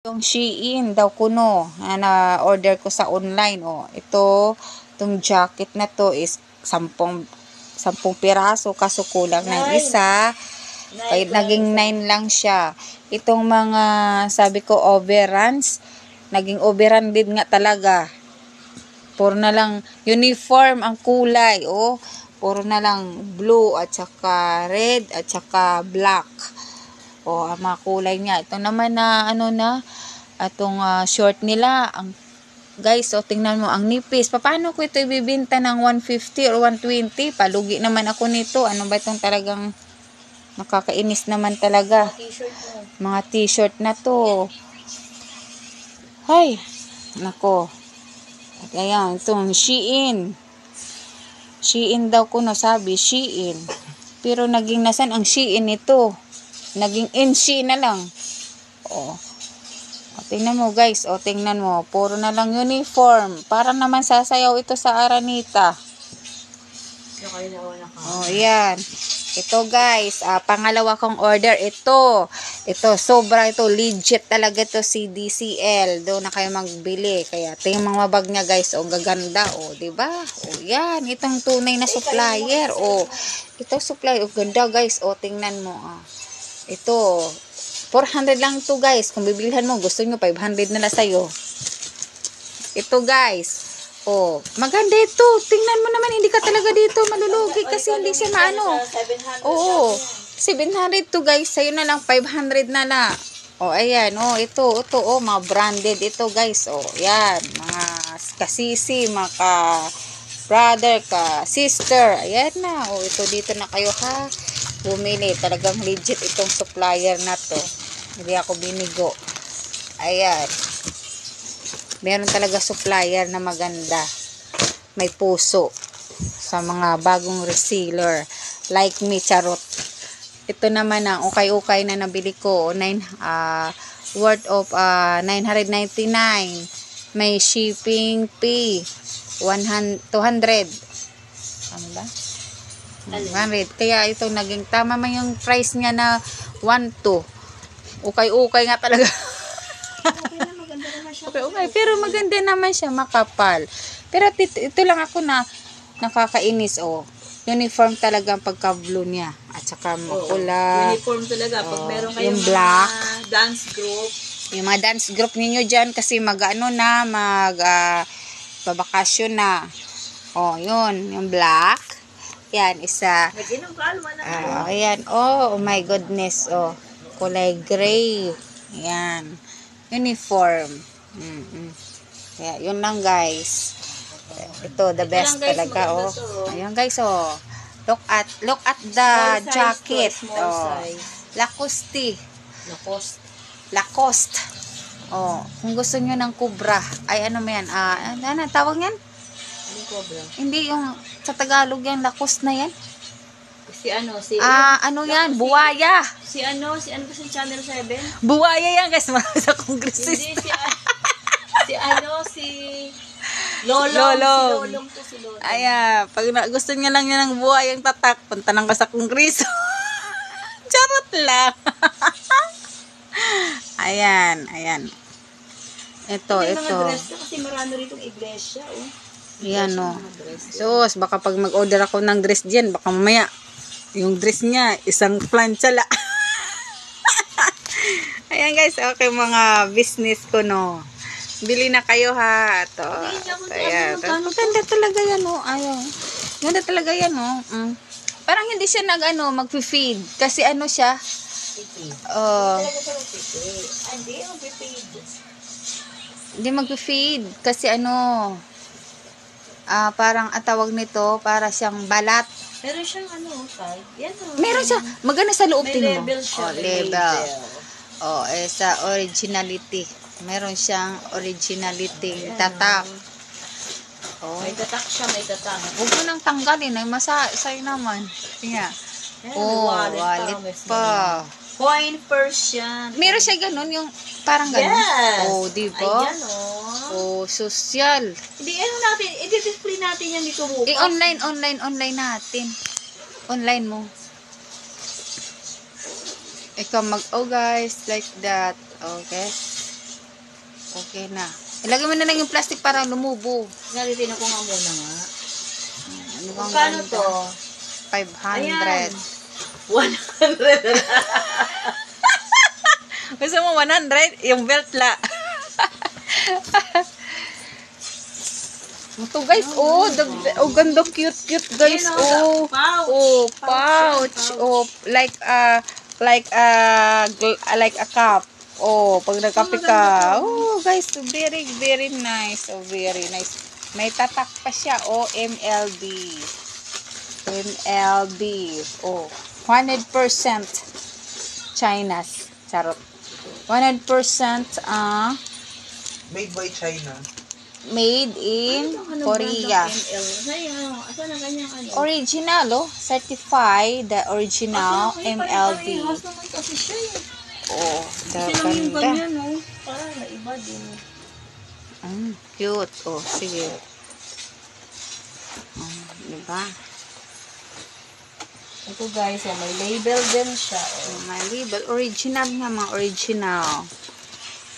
Yung Shein daw kuno na order ko sa online. Oh, itong jacket na to is 10 piraso kaso kulang ng isa. Ay, naging 9 lang siya. Itong mga sabi ko overruns, naging overrun din nga talaga. Puro na lang uniform ang kulay. Oh, puro na lang blue at saka red at saka black. O, ang mga kulay niya. Ito naman na, atong short nila. Guys, tingnan mo, ang nipis. Paano ko ito ibibinta ng 150 or 120? Palugi naman ako nito. Ano ba itong talagang nakakainis naman talaga. Mga t-shirt na to. Hay, nako. At ayan, itong Shein. Shein daw kuno sabi, Shein. Pero naging nasan ang Shein ito? Naging NC na lang. O, tingnan mo guys. Tingnan mo. Puro na lang uniform. Para naman sasayaw ito sa Aranita. Yan. Ito guys. Pangalawa kong order. Ito. Sobra ito. Legit talaga ito si DCL. Doon na kayo magbili. Kaya ito yung mga bag niya guys. Gaganda. Diba? Yan. Itong tunay na supplier. Ito supplier. Ganda guys. Tingnan mo. Ito, 400 lang to guys. Kung bibilhan mo, gusto nyo, 500 na lang sa'yo. Ito guys. Maganda ito. Tingnan mo naman, hindi ka talaga dito malulugi kasi hindi siya maano. 700 to guys. Sa'yo na lang, 500 na lang. Ayan. Ito, mga branded ito guys. Yan. Mga kasisi, mga brother, sister. Ayan na. Ito dito na kayo ha. Bumili. Talagang legit itong supplier na to. Hindi ako binigo. Ayan. Meron talaga supplier na maganda. May puso. Sa mga bagong reseller. Like me, charot. Ito naman ang ukay-ukay na nabili ko. Worth of 999. May shipping fee. 200. Ano ba? 100. Kaya ito naging tama man yung price niya na 1.2. Ukay-ukay nga talaga. Okay. Pero maganda naman siya, makapal. Pero ito lang ako na nakakainis. Uniform talaga ang pagka-blue niya. At saka makula. Uniform talaga. Pag meron kayong yung black, mga dance group. Yung mga dance group ninyo dyan kasi babakasyon na. Yun. Yung black. Yan, isa. Ayan. Oh my goodness. Kulay gray. Yan. Uniform. Kaya, yun lang guys. Ito, the best guys, talaga. Ayan guys, Look at the jacket. Lacoste. Kung gusto nyo ng kubra. Ay, ano mo yan? Ano tawag yan? Hindi yung sa Tagalog yan, Lacoste na yan. Ano yan? Buwaya. Si ano ba sa Channel 7? Buwaya yan guys, marami sa kongresista. Hindi, si Lolong. Si Lolong. Pag gusto niya lang yan ng buwayang tatak, punta lang ka sa kongreso. Charot lang. Ayan. Ito. Kasi marami rito iglesia, Ayan, Sus, baka pag mag-order ako ng dress dyan, baka mamaya, yung dress niya, isang plancha la. Ayan guys, okay mga business ko, Bili na kayo ha. Ayan. Maganda talaga yan, Ganda talaga yan, Parang hindi siya mag-feed. Kasi siya? Hindi mag-feed. Kasi parang atawag nito, para siyang balat. Meron siyang yan Meron siya. Maganda sa loob din mo. Label siya. Label. Sa originality. Meron siyang originality. Tatak. May tatak siya, may tatak. Huwag mo nang tanggalin. Ay masay naman. Tingnan. Wallet pa. Coin purse yan. Meron siya ganun, yung parang ganun. Yes. Diba? Ayan, social. Hindi, natin, i-display natin yan dito bukas. Online natin. Online mo. Ikaw guys, like that. Okay. Okay na. Ilagay mo na lang yung plastic para lumubo. Nalitin ako nga muna nga. Ano bang Magkano ganda? to? 500. 100. Gusto mo 100? Yung belt la. Ito guys, ganda cute guys. Ayun, Oh, pouch. oh, pouch. Oh, like a cup. Oh, pag nagkape ka. Oh, guys, very nice. Oh, very nice. May tatak pa siya. Oh, MLB. Oh, 100% China's. Charot. 100% Made by China. made in Korea. Asan ang kanyang ano? Original, oh. Certified, the original MLB. Mas naman kasi siya eh. Oh, Kasi lang yung ganda. ganyan, no? Parang naiba din. Cute. Oh, sige. Diba? Ito guys, oh, may label din siya. Oh. Oh, may label. Original nga, mga original.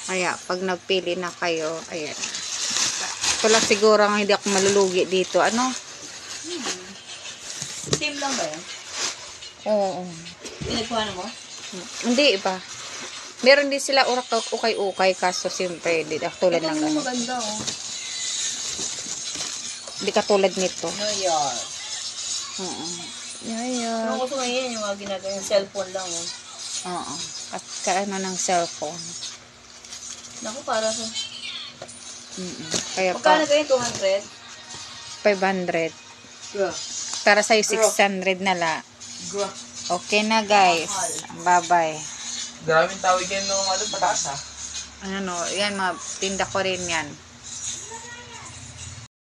Kaya, pag nagpili na kayo, ayan. Ito lang siguro ang hindi ako malulugi dito. Ano? Steam lang ba yan? Oo. Pinagkuhan mo? Hindi ba? Meron din sila ukay-ukay kaso siyempre hindi tulad Ito ng mo ano. maganda, oh. Hindi katulad nito. New York. Oo. Yeah. Ano gusto ngayon yung mga ginagawa yung cellphone lang, oh. Oo. At kaano ng cellphone. Naku, para sa... Kaya Magkano pa kayo? 200? 500. Yeah. Para sa'yo 600 na la. Okay na guys. Bye-bye. Maraming tawag yan nung pataas ha. Ano, yan, tinda ko rin yan.